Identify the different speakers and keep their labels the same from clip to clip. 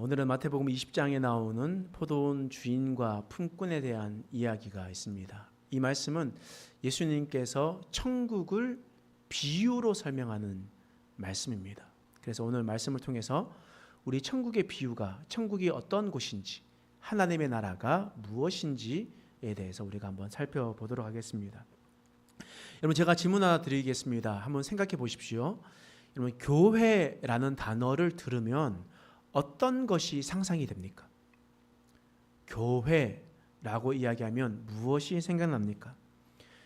Speaker 1: 오늘은 마태복음 20장에 나오는 포도원 주인과 품꾼에 대한 이야기가 있습니다. 이 말씀은 예수님께서 천국을 비유로 설명하는 말씀입니다. 그래서 오늘 말씀을 통해서 우리 천국의 비유가, 천국이 어떤 곳인지, 하나님의 나라가 무엇인지에 대해서 우리가 한번 살펴보도록 하겠습니다. 여러분, 제가 질문 하나 드리겠습니다. 한번 생각해 보십시오. 여러분, 교회라는 단어를 들으면 어떤 것이 상상이 됩니까? 교회라고 이야기하면 무엇이 생각납니까?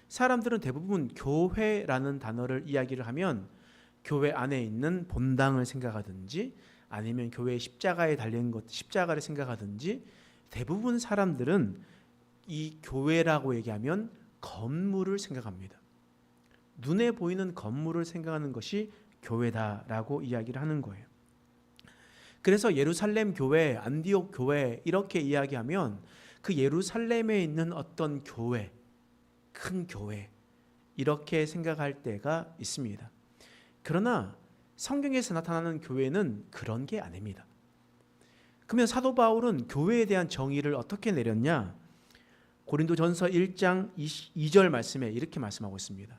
Speaker 1: 사람들은 대부분 교회라는 단어를 이야기를 하면 교회 안에 있는 본당을 생각하든지 아니면 교회의 십자가에 달린 것, 십자가를 생각하든지, 대부분 사람들은 이 교회라고 얘기하면 건물을 생각합니다. 눈에 보이는 건물을 생각하는 것이 교회다라고 이야기를 하는 거예요. 그래서 예루살렘 교회, 안디옥 교회 이렇게 이야기하면 그 예루살렘에 있는 어떤 교회, 큰 교회 이렇게 생각할 때가 있습니다. 그러나 성경에서 나타나는 교회는 그런 게 아닙니다. 그러면 사도 바울은 교회에 대한 정의를 어떻게 내렸냐? 고린도전서 1장 2절 말씀에 이렇게 말씀하고 있습니다.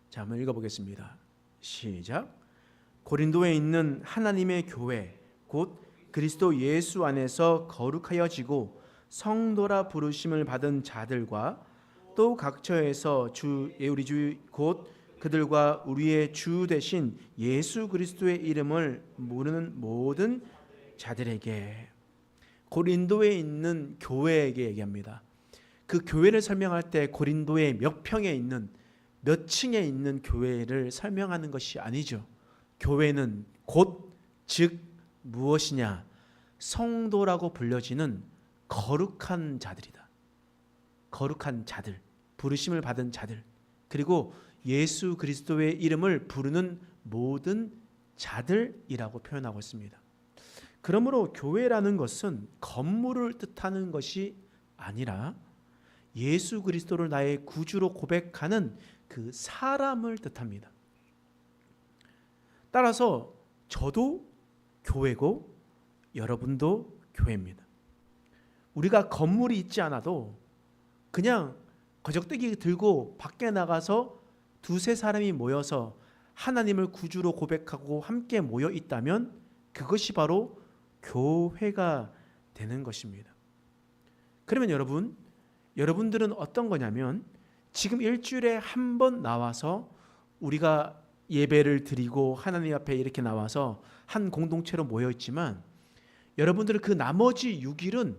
Speaker 1: 자, 한번 읽어보겠습니다. 시작. 고린도에 있는 하나님의 교회 곧 그리스도 예수 안에서 거룩하여지고 성도라 부르심을 받은 자들과 또 각처에서 우리 주 곧 그들과 우리의 주 되신 예수 그리스도의 이름을 모르는 모든 자들에게, 고린도에 있는 교회에게 얘기합니다. 그 교회를 설명할 때 고린도의 몇 평에 있는, 몇 층에 있는 교회를 설명하는 것이 아니죠. 교회는 곧 즉 무엇이냐? 성도라고 불려지는 거룩한 자들이다. 거룩한 자들, 부르심을 받은 자들, 그리고 예수 그리스도의 이름을 부르는 모든 자들이라고 표현하고 있습니다. 그러므로 교회라는 것은 건물을 뜻하는 것이 아니라 예수 그리스도를 나의 구주로 고백하는 그 사람을 뜻합니다. 따라서 저도 교회고 여러분도 교회입니다. 우리가 건물이 있지 않아도 그냥 거적대기 들고 밖에 나가서 두세 사람이 모여서 하나님을 구주로 고백하고 함께 모여 있다면 그것이 바로 교회가 되는 것입니다. 그러면 여러분들은 어떤 거냐면 지금 일주일에 한 번 나와서 우리가 예배를 드리고 하나님 앞에 이렇게 나와서 한 공동체로 모여 있지만, 여러분들은 그 나머지 6일은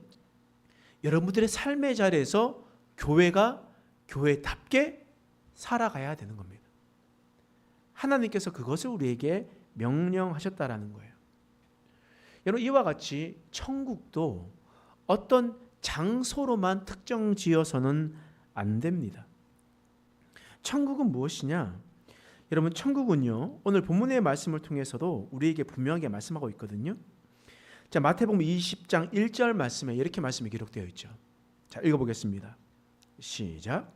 Speaker 1: 여러분들의 삶의 자리에서 교회가 교회답게 살아가야 되는 겁니다. 하나님께서 그것을 우리에게 명령하셨다라는 거예요. 여러분, 이와 같이 천국도 어떤 장소로만 특정 지어서는 안 됩니다. 천국은 무엇이냐? 여러분, 천국은요, 오늘 본문의 말씀을 통해서도 우리에게 분명하게 말씀하고 있거든요. 자, 마태복음 20장 1절 말씀에 이렇게 말씀이 기록되어 있죠. 자, 읽어보겠습니다. 시작.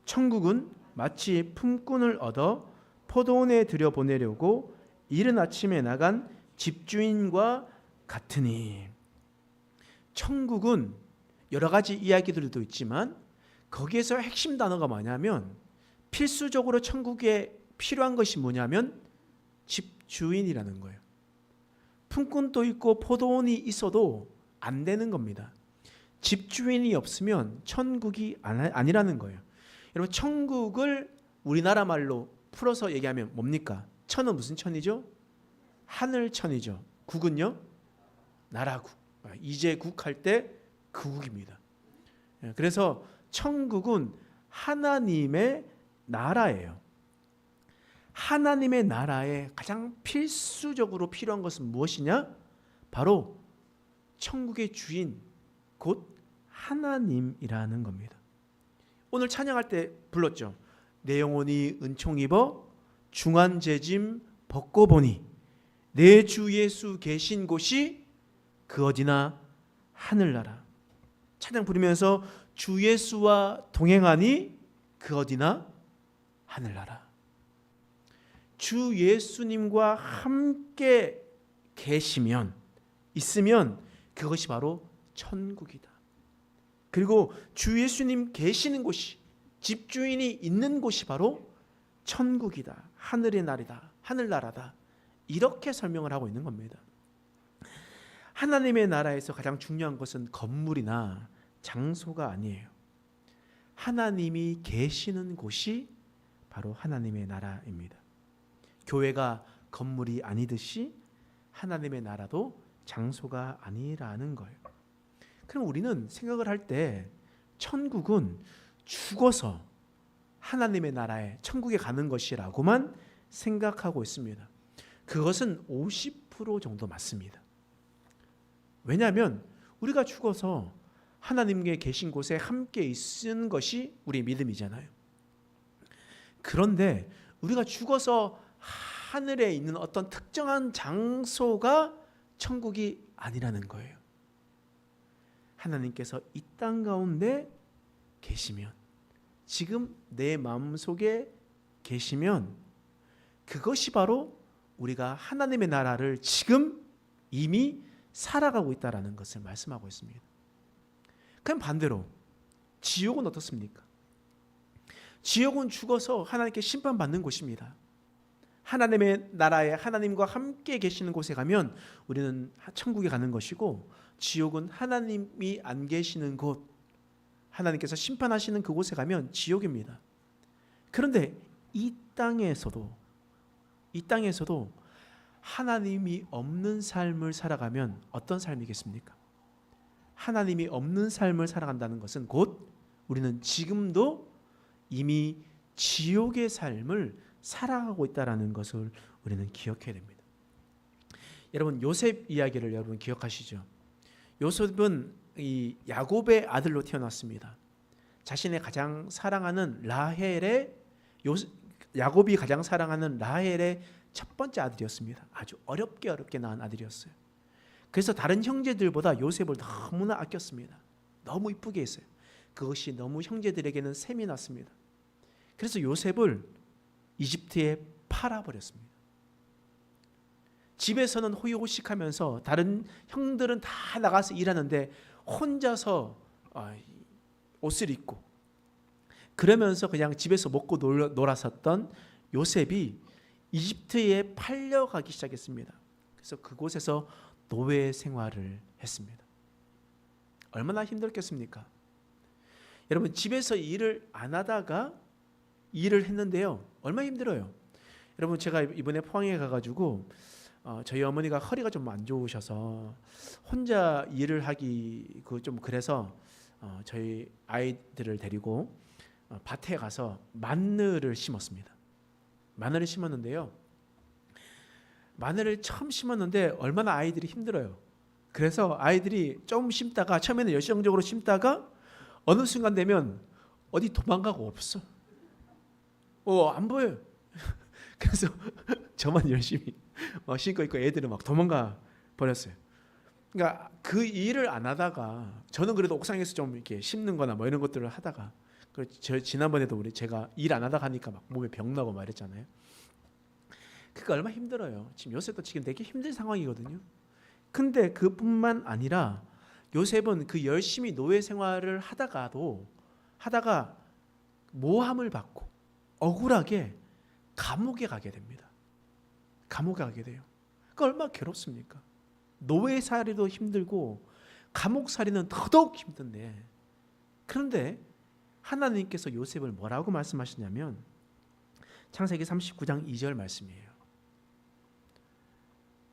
Speaker 1: 천국은 마치 품꾼을 얻어 포도원에 들여보내려고 이른 아침에 나간 집주인과 같으니. 천국은 여러 가지 이야기들도 있지만 거기에서 핵심 단어가 뭐냐면, 필수적으로 천국에 필요한 것이 뭐냐면 집주인이라는 거예요. 품꾼도 있고 포도원이 있어도 안 되는 겁니다. 집주인이 없으면 천국이 아니라는 거예요. 여러분, 천국을 우리나라 말로 풀어서 얘기하면 뭡니까? 천은 무슨 천이죠? 하늘천이죠. 국은요? 나라국. 이제국 할 때 그 국입니다. 그래서 천국은 하나님의 나라예요. 하나님의 나라에 가장 필수적으로 필요한 것은 무엇이냐? 바로 천국의 주인, 곧 하나님이라는 겁니다. 오늘 찬양할 때 불렀죠. 내 영혼이 은총 입어 중환제짐 벗고 보니 내 주 예수 계신 곳이 그 어디나 하늘나라. 찬양 부르면서 주 예수와 동행하니 그 어디나 하늘나라. 주 예수님과 함께 계시면 있으면 그것이 바로 천국이다. 그리고 주 예수님 계시는 곳이, 집주인이 있는 곳이 바로 천국이다. 하늘의 날이다. 하늘나라다. 이렇게 설명을 하고 있는 겁니다. 하나님의 나라에서 가장 중요한 것은 건물이나 장소가 아니에요. 하나님이 계시는 곳이 바로 하나님의 나라입니다. 교회가 건물이 아니듯이 하나님의 나라도 장소가 아니라는 거예요. 그럼 우리는 생각을 할 때 천국은 죽어서 하나님의 나라에 천국에 가는 것이라고만 생각하고 있습니다. 그것은 50% 정도 맞습니다. 왜냐하면 우리가 죽어서 하나님께 계신 곳에 함께 있는 것이 우리의 믿음이잖아요. 그런데 우리가 죽어서 하늘에 있는 어떤 특정한 장소가 천국이 아니라는 거예요. 하나님께서 이 땅 가운데 계시면, 지금 내 마음속에 계시면 그것이 바로 우리가 하나님의 나라를 지금 이미 살아가고 있다는 것을 말씀하고 있습니다. 그럼 반대로 지옥은 어떻습니까? 지옥은 죽어서 하나님께 심판받는 곳입니다. 하나님의 나라에 하나님과 함께 계시는 곳에 가면 우리는 천국에 가는 것이고, 지옥은 하나님이 안 계시는 곳, 하나님께서 심판하시는 그곳에 가면 지옥입니다. 그런데 이 땅에서도 하나님이 없는 삶을 살아가면 어떤 삶이겠습니까? 하나님이 없는 삶을 살아간다는 것은 곧 우리는 지금도 이미 지옥의 삶을 살아가고 있다는 것을 우리는 기억해야 됩니다. 여러분, 요셉 이야기를 여러분 기억하시죠? 요셉은 이 야곱의 아들로 태어났습니다. 자신의 가장 사랑하는 야곱이 가장 사랑하는 라헬의 첫 번째 아들이었습니다. 아주 어렵게 낳은 아들이었어요. 그래서 다른 형제들보다 요셉을 너무나 아꼈습니다. 너무 이쁘게 했어요. 그것이 너무 형제들에게는 셈이 났습니다. 그래서 요셉을 이집트에 팔아버렸습니다. 집에서는 호의호식하면서 다른 형들은 다 나가서 일하는데 혼자서 옷을 입고 그러면서 그냥 집에서 먹고 놀았었던 요셉이 이집트에 팔려가기 시작했습니다. 그래서 그곳에서 노예 생활을 했습니다. 얼마나 힘들겠습니까? 여러분, 집에서 일을 안 하다가 일을 했는데요, 얼마나 힘들어요. 여러분, 제가 이번에 포항에 가가지고 저희 어머니가 허리가 좀 안 좋으셔서 혼자 일을 하기 좀 그래서 저희 아이들을 데리고 밭에 가서 마늘을 심었습니다. 마늘을 심었는데요, 마늘을 처음 심었는데 얼마나 아이들이 힘들어요. 그래서 아이들이 좀 심다가, 처음에는 열정적으로 심다가 어느 순간 되면 어디 도망가고 없어. 안 보여요. 그래서 저만 열심히 심고 있고 애들은 막 도망가 버렸어요. 그러니까 그 일을 안 하다가, 저는 그래도 옥상에서 좀 이렇게 심는 거나 뭐 이런 것들을 하다가, 지난번에도 제가 일 안 하다가 하니까 막 몸에 병 나고 말했잖아요. 그게 얼마나 힘들어요. 지금 요셉도 지금 되게 힘든 상황이거든요. 근데 그뿐만 아니라 요셉은 그 열심히 노예 생활을 하다가 모함을 받고 억울하게 감옥에 가게 됩니다. 감옥에 가게 돼요. 그 얼마나 괴롭습니까? 노예살이도 힘들고 감옥살이는 더더욱 힘든데, 그런데 하나님께서 요셉을 뭐라고 말씀하시냐면 창세기 39장 2절 말씀이에요.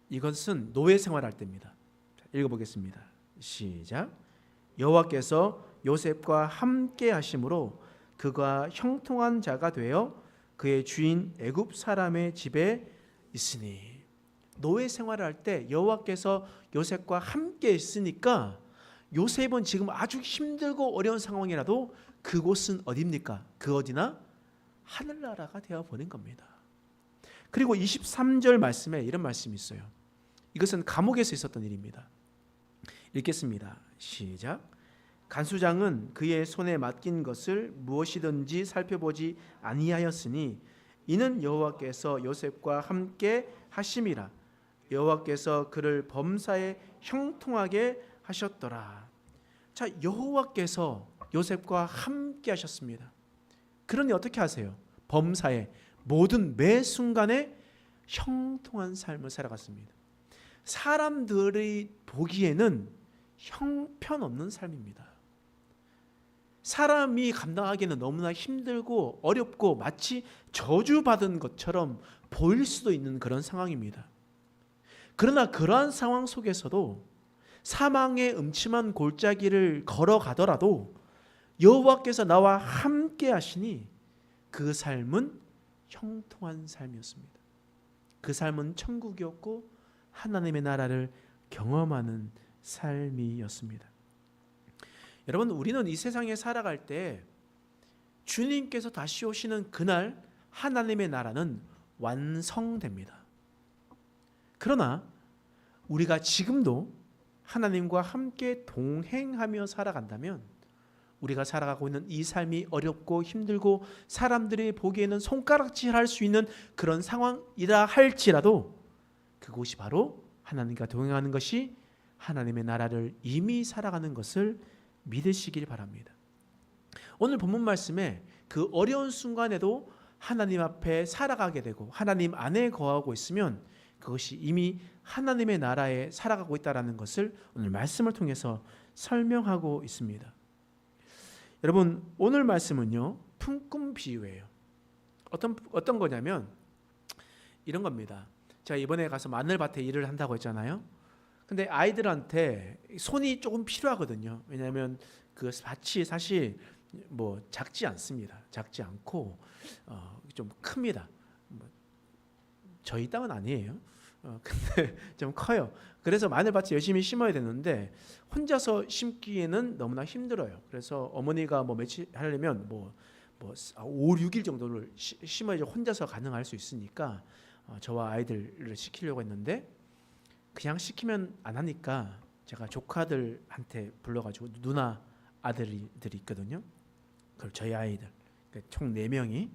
Speaker 1: 이것은 노예 생활할 때입니다. 읽어보겠습니다. 시작. 여호와께서 요셉과 함께 하심으로 그가 형통한 자가 되어 그의 주인 애굽 사람의 집에 있으니. 노예 생활을 할 때 여호와께서 요셉과 함께 있으니까 요셉은 지금 아주 힘들고 어려운 상황이라도 그곳은 어디입니까? 그 어디나 하늘나라가 되어버린 겁니다. 그리고 23절 말씀에 이런 말씀이 있어요. 이것은 감옥에서 있었던 일입니다. 읽겠습니다. 시작. 간수장은 그의 손에 맡긴 것을 무엇이든지 살펴보지 아니하였으니 이는 여호와께서 요셉과 함께 하심이라. 여호와께서 그를 범사에 형통하게 하셨더라. 자, 여호와께서 요셉과 함께 하셨습니다. 그러니 어떻게 하세요? 범사에 모든 매 순간에 형통한 삶을 살아갔습니다. 사람들이 보기에는 형편없는 삶입니다. 사람이 감당하기에는 너무나 힘들고 어렵고 마치 저주받은 것처럼 보일 수도 있는 그런 상황입니다. 그러나 그러한 상황 속에서도 사망의 음침한 골짜기를 걸어가더라도 여호와께서 나와 함께 하시니 그 삶은 형통한 삶이었습니다. 그 삶은 천국이었고 하나님의 나라를 경험하는 삶이었습니다. 여러분, 우리는 이 세상에 살아갈 때 주님께서 다시 오시는 그날 하나님의 나라는 완성됩니다. 그러나 우리가 지금도 하나님과 함께 동행하며 살아간다면 우리가 살아가고 있는 이 삶이 어렵고 힘들고 사람들이 보기에는 손가락질할 수 있는 그런 상황이라 할지라도 그곳이 바로 하나님과 동행하는 것이 하나님의 나라를 이미 살아가는 것을 믿으시길 바랍니다. 오늘 본문 말씀에 그 어려운 순간에도 하나님 앞에 살아가게 되고 하나님 안에 거하고 있으면 그것이 이미 하나님의 나라에 살아가고 있다는 것을 오늘 말씀을 통해서 설명하고 있습니다. 여러분, 오늘 말씀은요, 품꾼 비유예요. 어떤 거냐면 이런 겁니다. 제가 이번에 가서 마늘밭에 일을 한다고 했잖아요. 근데 아이들한테 손이 조금 필요하거든요. 왜냐하면 그 밭이 사실 뭐 작지 않습니다. 작지 않고 좀 큽니다. 저희 땅은 아니에요. 근데 좀 커요. 그래서 마늘밭을 열심히 심어야 되는데 혼자서 심기에는 너무나 힘들어요. 그래서 어머니가 뭐 며칠 하려면 뭐 5, 6일 정도를 심어야 혼자서 가능할 수 있으니까 저와 아이들을 시키려고 했는데 그냥 시키면 안 하니까 제가 조카들한테 불러가지고 누나 아들들이 있거든요. 그럼 저희 아이들 총 4명이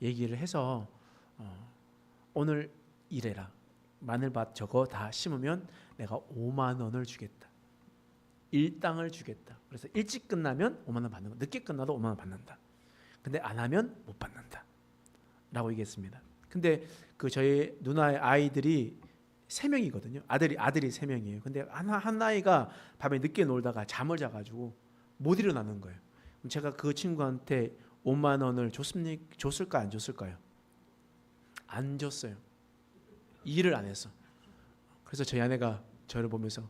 Speaker 1: 얘기를 해서 오늘 일해라. 마늘밭 저거 다 심으면 내가 5만 원을 주겠다. 일당을 주겠다. 그래서 일찍 끝나면 5만 원 받는 거, 늦게 끝나도 5만 원 받는다. 근데 안 하면 못 받는다. 라고 얘기했습니다. 근데 그 저희 누나의 아이들이 3명이거든요. 아들이 3명이에요. 근데 한 아이가 밤에 늦게 놀다가 잠을 자가지고 못 일어나는 거예요. 그럼 제가 그 친구한테 5만 원을 줬을까 안 줬을까요? 안 줬어요. 일을 안 했어. 그래서 저희 아내가 저를 보면서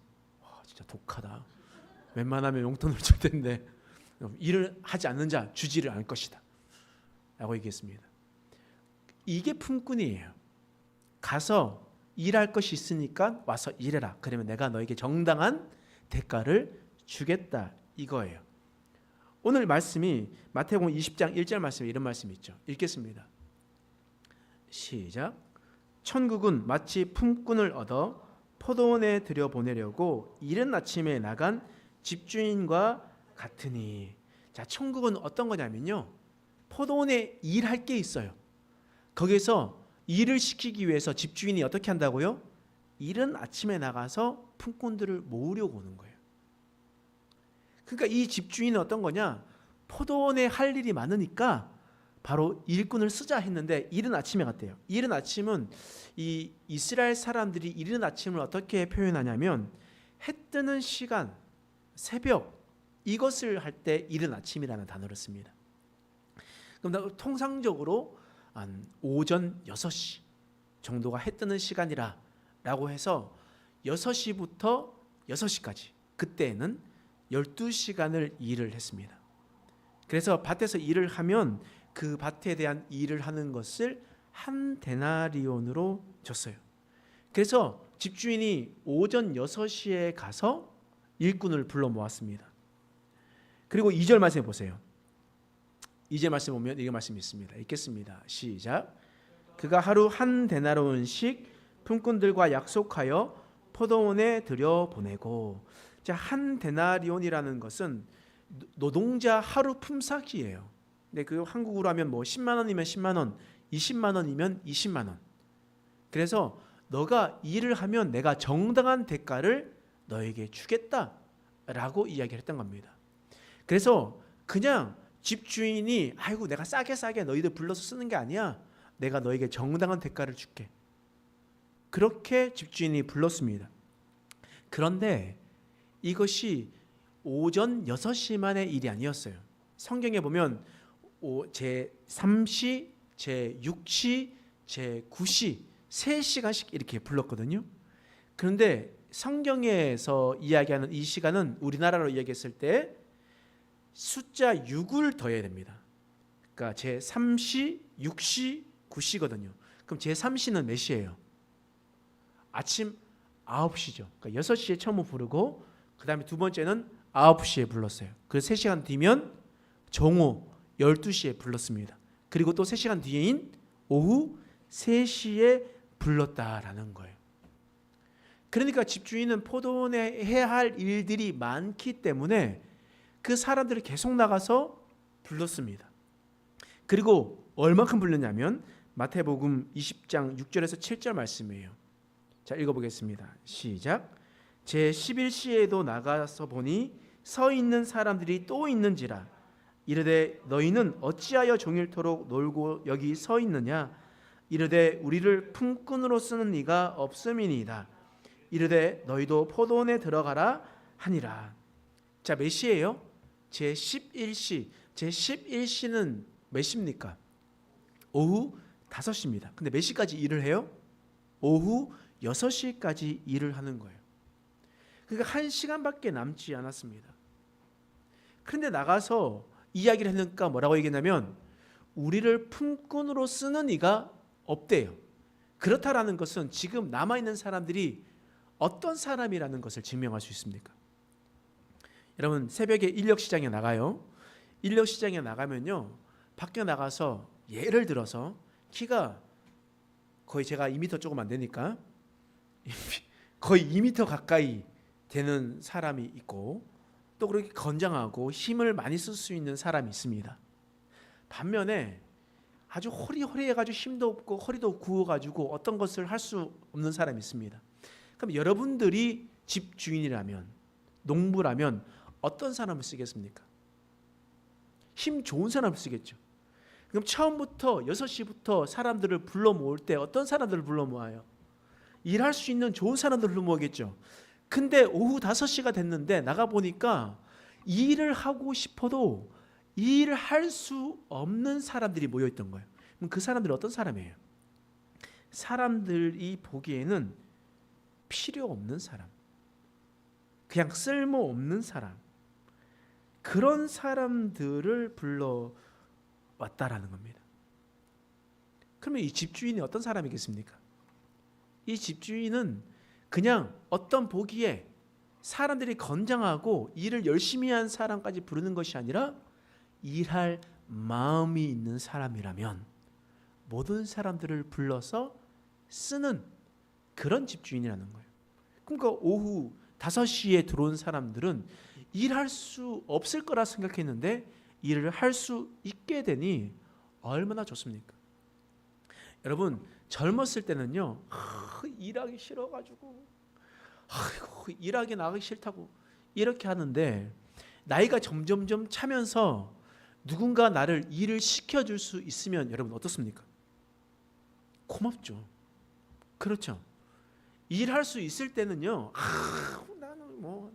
Speaker 1: 와, 진짜 독하다. 웬만하면 용돈을 줄 텐데 일을 하지 않는 자 주지를 않을 것이다. 라고 얘기했습니다. 이게 품꾼이에요. 가서 일할 것이 있으니까 와서 일해라. 그러면 내가 너에게 정당한 대가를 주겠다. 이거예요. 오늘 말씀이 마태복음 20장 1절 말씀에 이런 말씀이 있죠. 읽겠습니다. 시작. 천국은 마치 품꾼을 얻어 포도원에 들여보내려고 이른 아침에 나간 집주인과 같으니. 자, 천국은 어떤 거냐면요, 포도원에 일할 게 있어요. 거기서 일을 시키기 위해서 집주인이 어떻게 한다고요? 이른 아침에 나가서 품꾼들을 모으려고 오는 거예요. 그러니까 이 집주인은 어떤 거냐, 포도원에 할 일이 많으니까 바로 일꾼을 쓰자 했는데 이른 아침에 갔대요. 이른 아침은 이 이스라엘 사람들이 이른 아침을 어떻게 표현하냐면 해 뜨는 시간, 새벽, 이것을 할 때 이른 아침이라는 단어를 씁니다. 그럼 통상적으로 한 오전 6시 정도가 해 뜨는 시간이라 라고 해서 6시부터 6시까지 그때는 12시간을 일을 했습니다. 그래서 밭에서 일을 하면 그 밭에 대한 일을 하는 것을 한 데나리온으로 줬어요. 그래서 집주인이 오전 6시에 가서 일꾼을 불러 모았습니다. 그리고 2절 말씀해 보세요. 2절 말씀 보면 이게 말씀이 있습니다. 읽겠습니다. 시작. 그가 하루 한 데나리온씩 품꾼들과 약속하여 포도원에 들여보내고. 자, 한 데나리온이라는 것은 노동자 하루 품삯이에요. 근데 그 한국으로 하면 뭐 10만 원이면 10만 원, 20만 원이면 20만 원. 그래서 너가 일을 하면 내가 정당한 대가를 너에게 주겠다라고 이야기를 했던 겁니다. 그래서 그냥 집주인이 아이고 내가 싸게 너희들 불러서 쓰는 게 아니야. 내가 너에게 정당한 대가를 줄게. 그렇게 집주인이 불렀습니다. 그런데 이것이 오전 6시만의 일이 아니었어요. 성경에 보면 제3시, 제6시, 제9시 3시간씩 이렇게 불렀거든요. 그런데 성경에서 이야기하는 이 시간은 우리나라로 이야기했을 때 숫자 6을 더해야 됩니다. 그러니까 제3시, 6시, 9시거든요. 그럼 제3시는 몇 시예요? 아침 9시죠. 그러니까 6시에 처음 부르고 그 다음에 두 번째는 9시에 불렀어요. 그 3시간 뒤면 정오 12시에 불렀습니다. 그리고 또 3시간 뒤인 오후 3시에 불렀다라는 거예요. 그러니까 집주인은 포도원에 해야 할 일들이 많기 때문에 그 사람들이 계속 나가서 불렀습니다. 그리고 얼마큼 불렀냐면 마태복음 20장 6절에서 7절 말씀이에요. 자, 읽어보겠습니다. 시작. 제11시에도 나가서 보니 서 있는 사람들이 또 있는지라. 이르되 너희는 어찌하여 종일토록 놀고 여기 서 있느냐. 이르되 우리를 품꾼으로 쓰는 이가 없음이니이다. 이르되 너희도 포도원에 들어가라 하니라. 자, 몇 시예요? 제11시. 제11시는 몇 시입니까? 오후 5시입니다. 근데 몇 시까지 일을 해요? 오후 6시까지 일을 하는 거예요. 그러니까 1시간밖에 남지 않았습니다. 그런데 나가서 이야기를 했으니까 뭐라고 얘기했냐면 우리를 품꾼으로 쓰는 이가 없대요. 그렇다라는 것은 지금 남아있는 사람들이 어떤 사람이라는 것을 증명할 수 있습니까? 여러분 새벽에 인력시장에 나가요. 인력시장에 나가면요, 밖에 나가서 예를 들어서 키가 거의 제가 2m 조금 안 되니까 거의 2m 가까이 되는 사람이 있고 또 그렇게 건장하고 힘을 많이 쓸 수 있는 사람이 있습니다. 반면에 아주 호리호리해가지고 힘도 없고 허리도 구워가지고 어떤 것을 할 수 없는 사람이 있습니다. 그럼 여러분들이 집주인이라면, 농부라면 어떤 사람을 쓰겠습니까? 힘 좋은 사람을 쓰겠죠. 그럼 처음부터 6시부터 사람들을 불러 모을 때 어떤 사람들을 불러 모아요? 일할 수 있는 좋은 사람들을 불러 모으겠죠. 근데 오후 5시가 됐는데 나가보니까 일을 하고 싶어도 일을 할 수 없는 사람들이 모여있던 거예요. 그럼 그 사람들은 어떤 사람이에요? 사람들이 보기에는 필요 없는 사람, 그냥 쓸모없는 사람, 그런 사람들을 불러왔다라는 겁니다. 그러면 이 집주인이 어떤 사람이겠습니까? 이 집주인은 그냥 어떤 보기에 사람들이 건장하고 일을 열심히 한 사람까지 부르는 것이 아니라 일할 마음이 있는 사람이라면 모든 사람들을 불러서 쓰는 그런 집주인이라는 거예요. 그러니까 오후 5시에 들어온 사람들은 일할 수 없을 거라 생각했는데 일을 할 수 있게 되니 얼마나 좋습니까? 여러분 젊었을 때는요, 일하기 싫어가지고 아이고 일하기 나가기 싫다고 이렇게 하는데 나이가 점점점 차면서 누군가 나를 일을 시켜줄 수 있으면 여러분 어떻습니까? 고맙죠. 그렇죠. 일할 수 있을 때는요,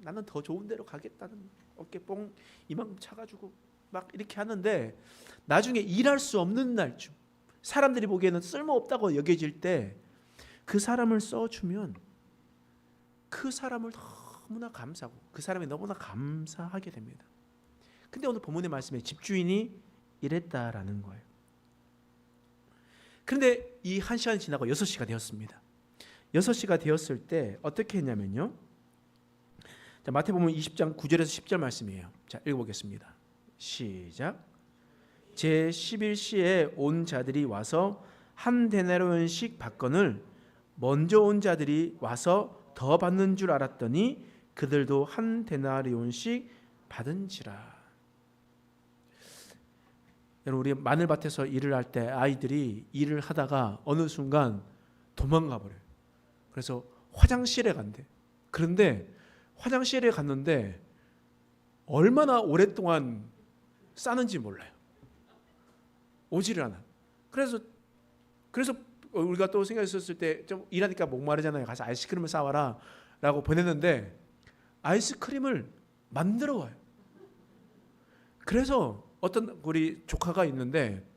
Speaker 1: 나는 더 좋은 데로 가겠다는 어깨 뽕 이만큼 차가지고 막 이렇게 하는데 나중에 일할 수 없는 날쯤 사람들이 보기에는 쓸모없다고 여겨질 때 그 사람을 써주면 그 사람을 너무나 감사하고 그 사람이 너무나 감사하게 됩니다. 근데 오늘 본문의 말씀에 집주인이 이랬다라는 거예요. 그런데 이 1시간이 지나고 6시가 되었습니다. 6시가 되었을 때 어떻게 했냐면요, 자, 마태복음 20장 9절에서 10절 말씀이에요. 자, 읽어보겠습니다. 시작. 제11시에 온 자들이 와서 한 데나리온씩 받거늘 먼저 온 자들이 와서 더 받는 줄 알았더니 그들도 한 데나리온씩 받은지라. 여러분 우리 마늘밭에서 일을 할 때 아이들이 일을 하다가 어느 순간 도망가 버려요. 그래서 화장실에 간대. 그런데 화장실에 갔는데 얼마나 오랫동안 싸는지 몰라요. 오지를 않아. 그래서 우리가 또 생각했었을 때 좀 일하니까 목마르잖아요. 가서 아이스크림을 사와라 라고 보냈는데 아이스크림을 만들어 와요. 그래서 어떤 우리 조카가 있는데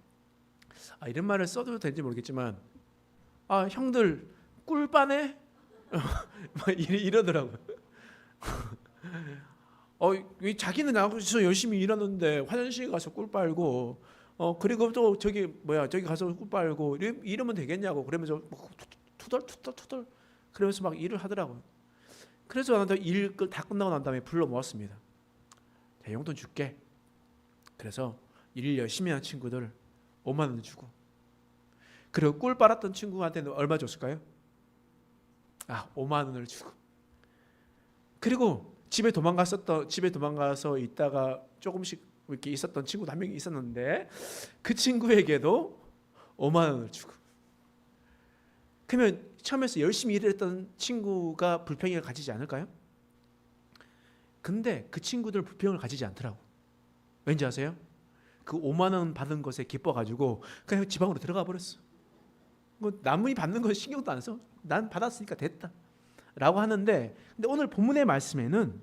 Speaker 1: 이런 말을 써도 되는지 모르겠지만 형들 꿀빠네? 이러더라고요. 자기는 나가서 열심히 일하는데 화장실 가서 꿀 빨고 그리고 또 저기 가서 꿀 빨고 이러면 되겠냐고 그러면서 투덜 그러면서 막 일을 하더라고요. 그래서 나도 일 다 끝나고 난 다음에 불러 모았습니다. 자, 용돈 줄게. 그래서 일 열심히 하는 친구들 5만 원 주고, 그리고 꿀 빨았던 친구한테는 얼마 줬을까요? 5만 원을 주고, 그리고 집에 도망가서 있다가 조금씩 이렇게 있었던 친구도 한 명이 있었는데 그 친구에게도 5만 원을 주고. 그러면 처음에서 열심히 일했던 친구가 불평을 가지지 않을까요? 근데 그 친구들은 불평을 가지지 않더라고. 왠지 아세요? 그 5만 원 받은 것에 기뻐가지고 그냥 지방으로 들어가 버렸어. 뭐 남이 받는 건 신경도 안 써. 난 받았으니까 됐다 라고 하는데, 근데 오늘 본문의 말씀에는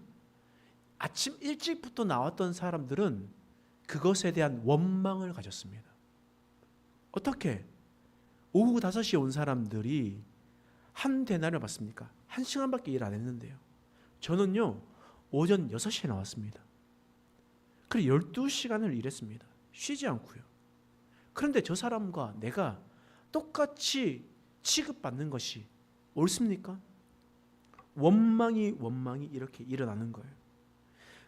Speaker 1: 아침 일찍부터 나왔던 사람들은 그것에 대한 원망을 가졌습니다. 어떻게? 오후 5시에 온 사람들이 한 데나리온 받습니까? 1시간밖에 일 안 했는데요. 저는요 오전 6시에 나왔습니다. 그리고 12시간을 일했습니다. 쉬지 않고요. 그런데 저 사람과 내가 똑같이 취급받는 것이 옳습니까? 원망이 이렇게 일어나는 거예요.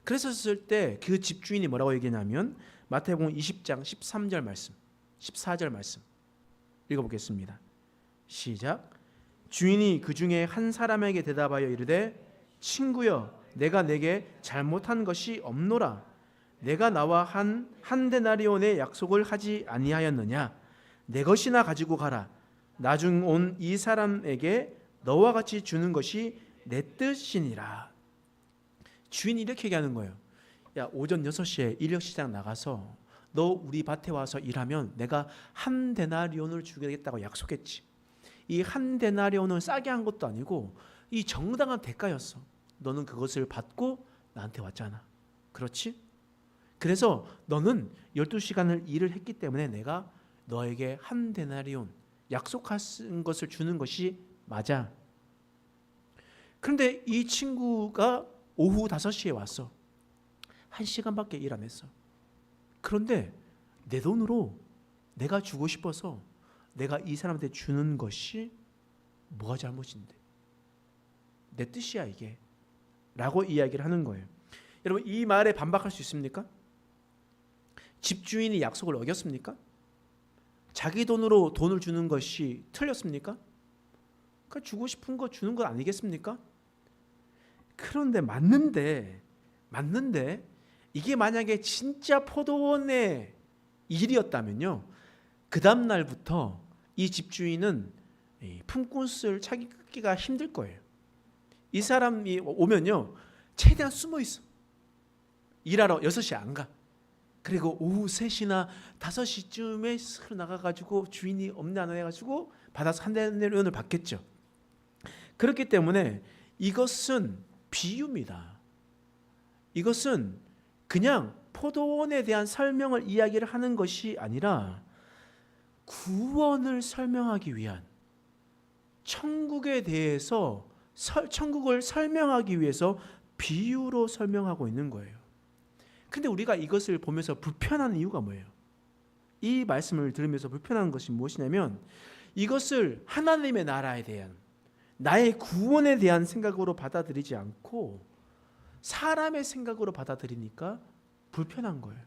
Speaker 1: 그랬었을 때 그 집주인이 뭐라고 얘기하냐면 마태복음 20장 13절 말씀, 14절 말씀 읽어보겠습니다. 시작. 주인이 그 중에 한 사람에게 대답하여 이르되 친구여 내가 내게 잘못한 것이 없노라. 내가 나와 한 데나리온의 약속을 하지 아니하였느냐. 내 것이나 가지고 가라. 나중 온 이 사람에게 너와 같이 주는 것이 내 뜻이니라. 주인이 이렇게 얘기하는 거예요. 야, 오전 6시에 인력시장 나가서 너 우리 밭에 와서 일하면 내가 한 데나리온을 주겠다고 약속했지. 이 한 데나리온을 싸게 한 것도 아니고 이 정당한 대가였어. 너는 그것을 받고 나한테 왔잖아. 그렇지? 그래서 너는 12시간을 일을 했기 때문에 내가 너에게 한 데나리온 약속한 것을 주는 것이 맞아. 그런데 이 친구가 오후 5시에 왔어. 1시간밖에 일 안 했어. 그런데 내 돈으로 내가 주고 싶어서 내가 이 사람한테 주는 것이 뭐가 잘못인데? 내 뜻이야 이게 라고 이야기를 하는 거예요. 여러분, 이 말에 반박할 수 있습니까? 집주인이 약속을 어겼습니까? 자기 돈으로 돈을 주는 것이 틀렸습니까? 그러니까 주고 싶은 거 주는 건 아니겠습니까? 그런데 맞는데 이게 만약에 진짜 포도원의 일이었다면요, 그 다음 날부터 이 집주인은 품꾼을 찾기가 힘들 거예요. 이 사람이 오면요 최대한 숨어 있어. 일하러 6시에 안 가. 그리고 오후 3시나 5시쯤에 나가가지고 주인이 없네 안 해가지고 받아서 한 데나리온을 받겠죠. 그렇기 때문에 이것은 비유입니다. 이것은 그냥 포도원에 대한 설명을 이야기를 하는 것이 아니라 구원을 설명하기 위한, 천국에 대해서 천국을 설명하기 위해서 비유로 설명하고 있는 거예요. 근데 우리가 이것을 보면서 불편한 이유가 뭐예요? 이 말씀을 들으면서 불편한 것이 무엇이냐면 이것을 하나님의 나라에 대한, 나의 구원에 대한 생각으로 받아들이지 않고 사람의 생각으로 받아들이니까 불편한 거예요.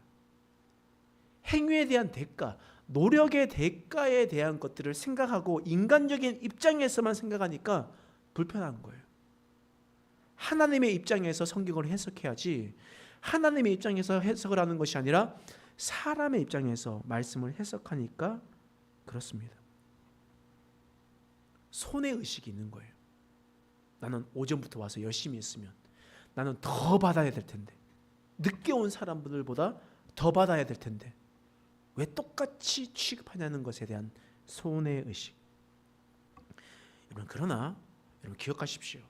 Speaker 1: 행위에 대한 대가, 노력의 대가에 대한 것들을 생각하고 인간적인 입장에서만 생각하니까 불편한 거예요. 하나님의 입장에서 성경을 해석해야지, 하나님의 입장에서 해석을 하는 것이 아니라 사람의 입장에서 말씀을 해석하니까 그렇습니다. 손해의식이 있는 거예요. 나는 오전부터 와서 열심히 했으면 나는 더 받아야 될 텐데, 늦게 온 사람들보다 더 받아야 될 텐데 왜 똑같이 취급하냐는 것에 대한 손해의식. 여러분, 그러나 여러분 기억하십시오.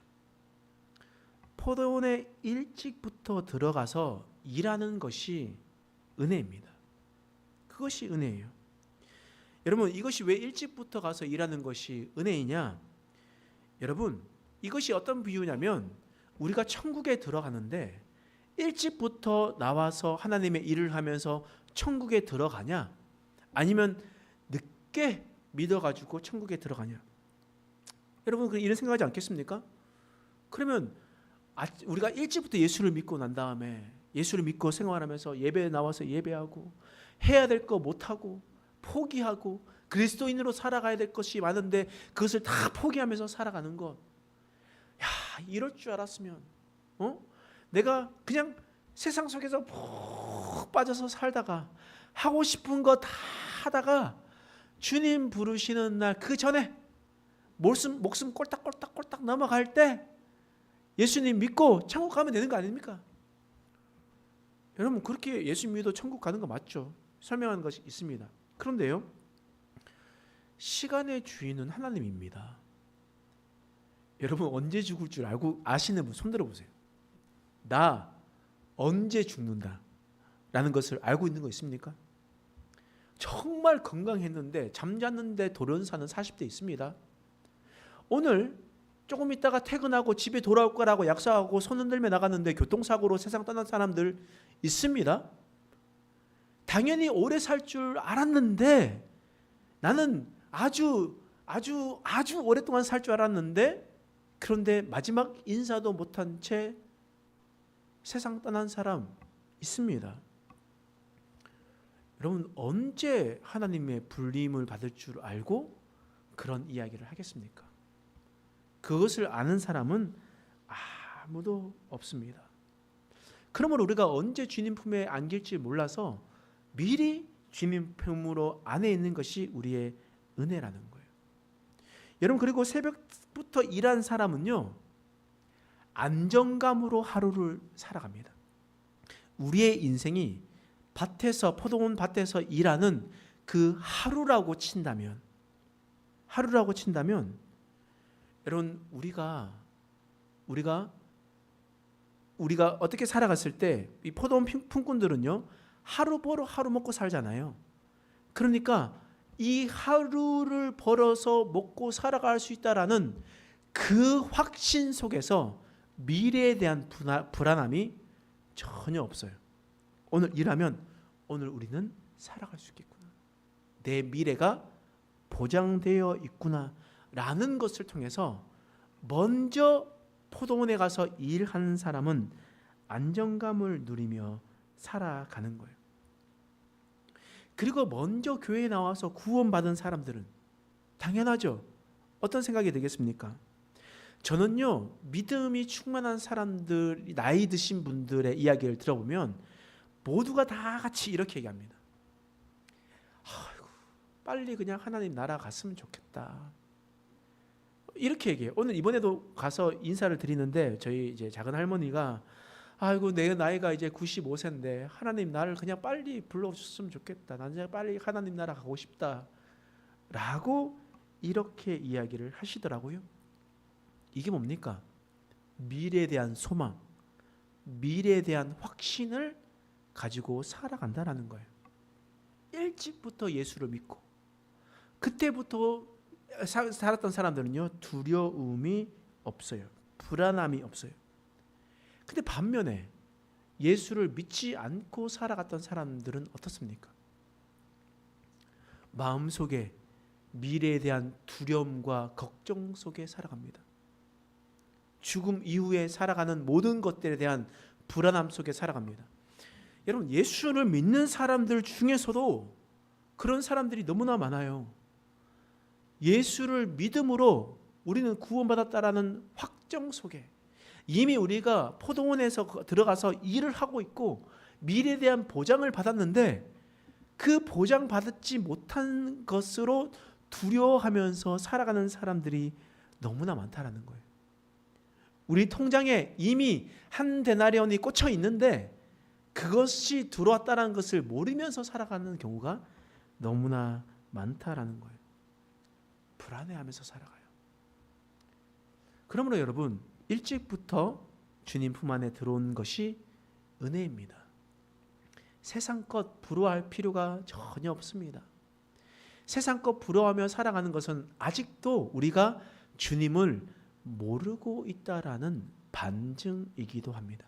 Speaker 1: 포도원에 일찍부터 들어가서 일하는 것이 은혜입니다. 그것이 은혜예요. 여러분, 이것이 왜 일찍부터 가서 일하는 것이 은혜이냐? 여러분, 이것이 어떤 비유냐면 우리가 천국에 들어가는데 일찍부터 나와서 하나님의 일을 하면서 천국에 들어가냐, 아니면 늦게 믿어가지고 천국에 들어가냐. 여러분, 이런 생각하지 않겠습니까? 그러면 우리가 일찍부터 예수를 믿고 난 다음에 예수를 믿고 생활하면서 예배에 나와서 예배하고 해야 될 거 못하고 포기하고 그리스도인으로 살아가야 될 것이 많은데 그것을 다 포기하면서 살아가는 것, 야, 이럴 줄 알았으면 내가 그냥 세상 속에서 푹 빠져서 살다가 하고 싶은 거 다 하다가 주님 부르시는 날 그 전에 목숨 꼴딱꼴딱 넘어갈 때 예수님 믿고 천국 가면 되는 거 아닙니까? 여러분, 그렇게 예수 믿어도 천국 가는 거 맞죠? 설명하는 것이 있습니다. 그런데요, 시간의 주인은 하나님입니다. 여러분, 언제 죽을 줄 알고 아시는 분 손 들어보세요. 나 언제 죽는다 라는 것을 알고 있는 거 있습니까? 정말 건강했는데 잠잤는데 돌연사는 40대 있습니다. 오늘 조금 있다가 퇴근하고 집에 돌아올 거라고 약속하고 손 흔들며 나갔는데 교통사고로 세상 떠난 사람들 있습니다. 당연히 오래 살 줄 알았는데, 나는 아주 오랫동안 살 줄 알았는데, 그런데 마지막 인사도 못한 채 세상 떠난 사람 있습니다. 여러분, 언제 하나님의 불림을 받을 줄 알고 그런 이야기를 하겠습니까? 그것을 아는 사람은 아무도 없습니다. 그러므로 우리가 언제 주님 품에 안길지 몰라서 미리 주님 품으로 안에 있는 것이 우리의 은혜라는 거예요. 여러분, 그리고 새벽부터 일한 사람은요, 안정감으로 하루를 살아갑니다. 우리의 인생이 포도원 밭에서 일하는 그 하루라고 친다면 여러분, 우리가 어떻게 살아갔을 때 이 포도원 품꾼들은요, 하루 벌어 하루 먹고 살잖아요. 그러니까 이 하루를 벌어서 먹고 살아갈 수 있다라는 그 확신 속에서 미래에 대한 불안함이 전혀 없어요. 오늘 일하면 오늘 우리는 살아갈 수 있겠구나, 내 미래가 보장되어 있구나 라는 것을 통해서 먼저 포도원에 가서 일하는 사람은 안정감을 누리며 살아가는 거예요. 그리고 먼저 교회에 나와서 구원받은 사람들은 당연하죠. 어떤 생각이 들겠습니까? 저는요, 믿음이 충만한 사람들, 나이 드신 분들의 이야기를 들어보면 모두가 다 같이 이렇게 얘기합니다. 아이고, 빨리 그냥 하나님 나라 갔으면 좋겠다, 이렇게 얘기해요. 오늘 이번에도 가서 인사를 드리는데 저희 이제 작은 할머니가 아이고, 내 나이가 이제 95세인데 하나님 나를 그냥 빨리 불러주셨으면 좋겠다, 난 그냥 빨리 하나님 나라 가고 싶다 라고 이렇게 이야기를 하시더라고요. 이게 뭡니까? 미래에 대한 소망, 미래에 대한 확신을 가지고 살아간다라는 거예요. 일찍부터 예수를 믿고 그때부터 살았던 사람들은요, 두려움이 없어요. 불안함이 없어요. 근데 반면에 예수를 믿지 않고 살아갔던 사람들은 어떻습니까? 마음속에 미래에 대한 두려움과 걱정 속에 살아갑니다. 죽음 이후에 살아가는 모든 것들에 대한 불안함 속에 살아갑니다. 여러분, 예수를 믿는 사람들 중에서도 그런 사람들이 너무나 많아요. 예수를 믿음으로 우리는 구원받았다라는 확정 속에 이미 우리가 포도원에서 들어가서 일을 하고 있고 미래에 대한 보장을 받았는데 그 보장받지 못한 것으로 두려워하면서 살아가는 사람들이 너무나 많다라는 거예요. 우리 통장에 이미 한 데나리온이 꽂혀 있는데 그것이 들어왔다는 것을 모르면서 살아가는 경우가 너무나 많다라는 거예요. 불안해하면서 살아가요. 그러므로 여러분, 일찍부터 주님 품 안에 들어온 것이 은혜입니다. 세상 것 부러워할 필요가 전혀 없습니다. 세상 것 부러워하며 살아가는 것은 아직도 우리가 주님을 모르고 있다라는 반증이기도 합니다.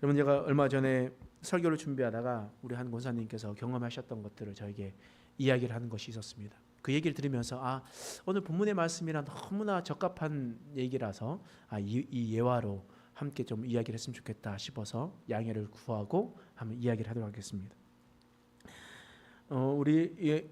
Speaker 1: 여러분, 제가 얼마 전에 설교를 준비하다가 우리 한 권사님께서 경험하셨던 것들을 저에게 이야기를 하는 것이 있었습니다. 그 얘기를 들으면서 오늘 본문의 말씀이랑 너무나 적합한 얘기라서 이 예화로 함께 좀 이야기를 했으면 좋겠다 싶어서 양해를 구하고 한번 이야기를 하도록 하겠습니다. 우리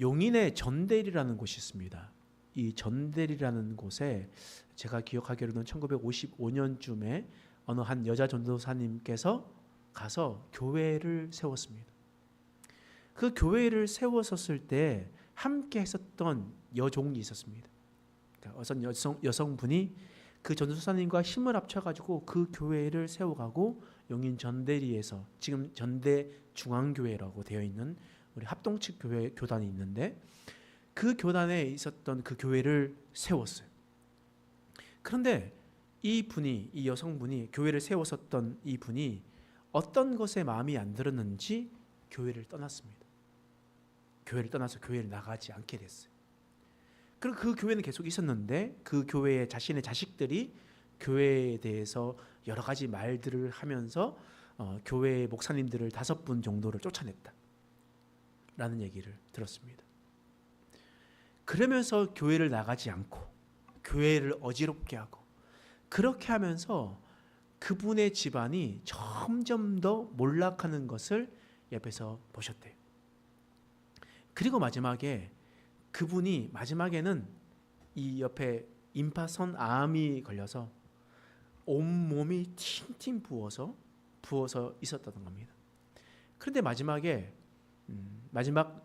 Speaker 1: 용인에 전대리라는 곳이 있습니다. 이 전대리라는 곳에 제가 기억하기로는 1955년쯤에 어느 한 여자 전도사님께서 가서 교회를 세웠습니다. 그 교회를 세웠었을 때 함께 했었던 여종이 있었습니다. 어떤 여성분이 그 전도사님과 힘을 합쳐가지고 그 교회를 세워가고 용인 전대리에서 지금 전대중앙교회라고 되어 있는 우리 합동측 교회 교단이 있는데 그 교단에 있었던 그 교회를 세웠어요. 그런데 이 여성분이 교회를 세웠었던 이 분이 어떤 것에 마음이 안 들었는지 교회를 떠났습니다. 교회를 떠나서 교회를 나가지 않게 됐어요. 그리고 그 교회는 계속 있었는데 그 교회의 자신의 자식들이 교회에 대해서 여러 가지 말들을 하면서 교회 목사님들을 5분 정도를 쫓아냈다 라는 얘기를 들었습니다. 그러면서 교회를 나가지 않고 교회를 어지럽게 하고 그렇게 하면서 그분의 집안이 점점 더 몰락하는 것을 옆에서 보셨대요. 그리고 마지막에는 이 옆에 임파선 암이 걸려서 온몸이 팅팅 부어서 있었다는 겁니다. 그런데 마지막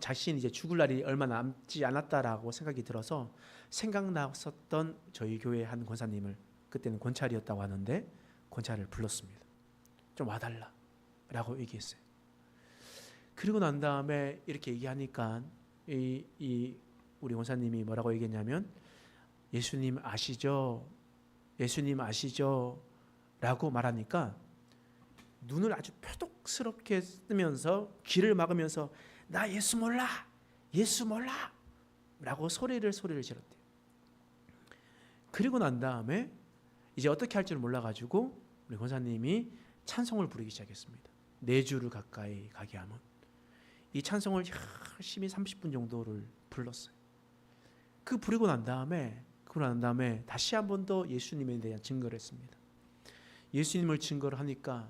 Speaker 1: 자신이 이제 죽을 날이 얼마 남지 않았다라고 생각이 들어서 생각났었던 저희 교회 한 권사님을, 그때는 권찰이었다고 하는데 권찰을 불렀습니다. 좀 와달라라고 얘기했어요. 그리고 난 다음에 이렇게 얘기하니까 우리 권사님이 뭐라고 얘기했냐면 예수님 아시죠? 라고 말하니까 눈을 아주 표독스럽게 뜨면서 귀를 막으면서 나 예수 몰라 라고 소리를 질렀대요. 그리고 난 다음에 이제 어떻게 할 줄 몰라가지고 우리 권사님이 찬송을 부르기 시작했습니다. 4주를 가까이 가게 하면 이 찬송을 열심히 30분 정도를 불렀어요. 부르고 난 다음에 다시 한 번 더 예수님에 대한 증거를 했습니다. 예수님을 증거를 하니까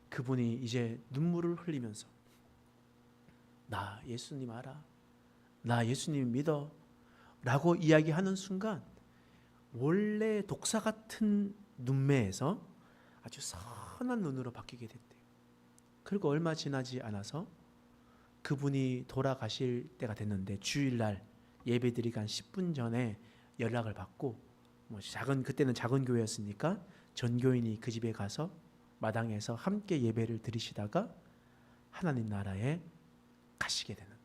Speaker 1: 그분이 이제 눈물을 흘리면서 나 예수님 알아, 나 예수님 믿어 라고 이야기하는 순간 원래 독사 같은 눈매에서 아주 선한 눈으로 바뀌게 됐대요. 그리고 얼마 지나지 않아서 그분이 돌아가실 때가 됐는데 주일날 예배드리기 한 10분 전에 연락을 받고 그때는 작은 교회였으니까 전교인이 그 집에 가서 마당에서 함께 예배를 드리시다가 하나님 나라에 가시게 되는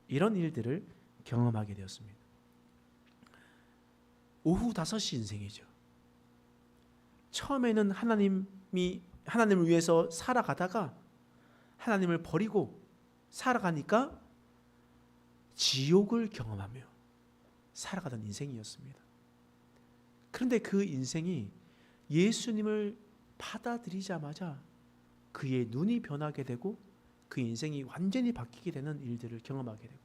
Speaker 1: 이런 일들을 경험하게 되었습니다. 오후 5시 인생이죠. 처음에는 하나님을 위해서 살아가다가 하나님을 버리고 살아가니까 지옥을 경험하며 살아가던 인생이었습니다. 그런데 그 인생이 예수님을 받아들이자마자 그의 눈이 변하게 되고 그 인생이 완전히 바뀌게 되는 일들을 경험하게 되고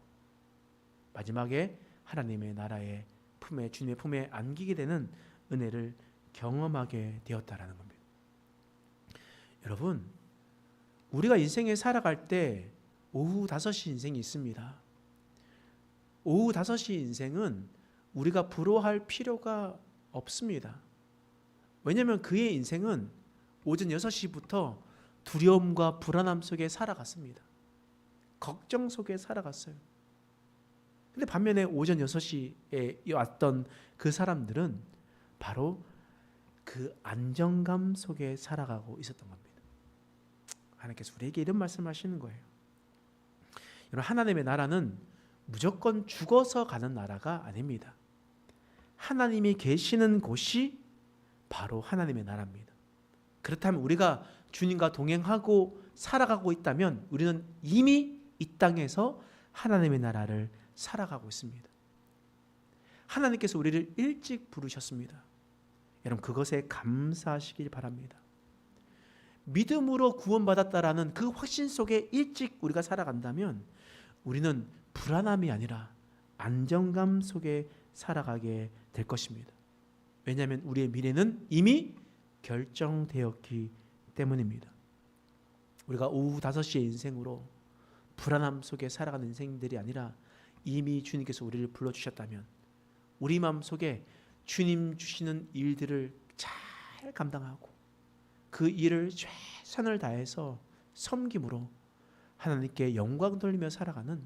Speaker 1: 마지막에 하나님의 나라의 품에, 주님의 품에 안기게 되는 은혜를 경험하게 되었다라는 겁니다. 여러분, 우리가 인생에 살아갈 때 오후 5시 인생이 있습니다. 오후 5시 인생은 우리가 부러워할 필요가 없습니다. 왜냐하면 그의 인생은 오전 6시부터 두려움과 불안함 속에 살아갔습니다. 걱정 속에 살아갔어요. 근데 반면에 오전 6시에 왔던 그 사람들은 바로 그 안정감 속에 살아가고 있었던 겁니다. 하나님께서 우리에게 이런 말씀하시는 거예요. 여러분, 하나님의 나라는 무조건 죽어서 가는 나라가 아닙니다. 하나님이 계시는 곳이 바로 하나님의 나라입니다. 그렇다면 우리가 주님과 동행하고 살아가고 있다면 우리는 이미 이 땅에서 하나님의 나라를 살아가고 있습니다. 하나님께서 우리를 일찍 부르셨습니다. 여러분, 그것에 감사하시길 바랍니다. 믿음으로 구원받았다라는 그 확신 속에 일찍 우리가 살아간다면 우리는 불안함이 아니라 안정감 속에 살아가게 될 것입니다. 왜냐하면 우리의 미래는 이미 결정되었기 때문입니다. 우리가 오후 5시의 인생으로 불안함 속에 살아가는 인생들이 아니라 이미 주님께서 우리를 불러주셨다면 우리 마음속에 주님 주시는 일들을 잘 감당하고 그 일을 최선을 다해서 섬김으로 하나님께 영광 돌리며 살아가는,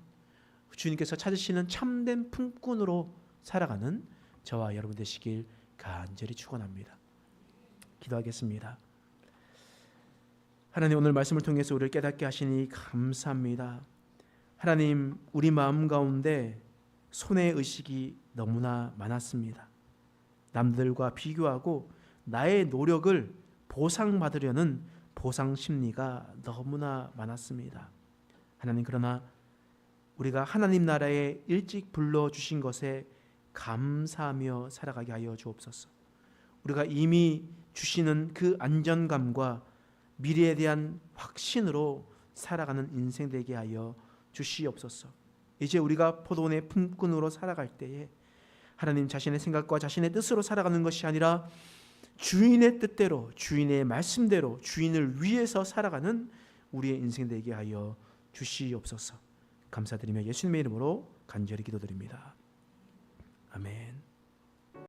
Speaker 1: 주님께서 찾으시는 참된 품꾼으로 살아가는 저와 여러분 되시길 간절히 축원합니다. 기도하겠습니다. 하나님, 오늘 말씀을 통해서 우리를 깨닫게 하시니 감사합니다. 하나님, 우리 마음 가운데 손해의식이 너무나 많았습니다. 남들과 비교하고 나의 노력을 보상받으려는 보상 심리가 너무나 많았습니다. 하나님, 그러나 우리가 하나님 나라에 일찍 불러주신 것에 감사하며 살아가게 하여 주옵소서. 우리가 이미 주시는 그 안전감과 미래에 대한 확신으로 살아가는 인생 되게 하여 주시옵소서. 이제 우리가 포도원의 품꾼으로 살아갈 때에 하나님 자신의 생각과 자신의 뜻으로 살아가는 것이 아니라 주인의 뜻대로, 주인의 말씀대로, 주인을 위해서 살아가는 우리의 인생 되게 하여 주시옵소서. 감사드리며 예수님의 이름으로 간절히 기도드립니다. 아멘.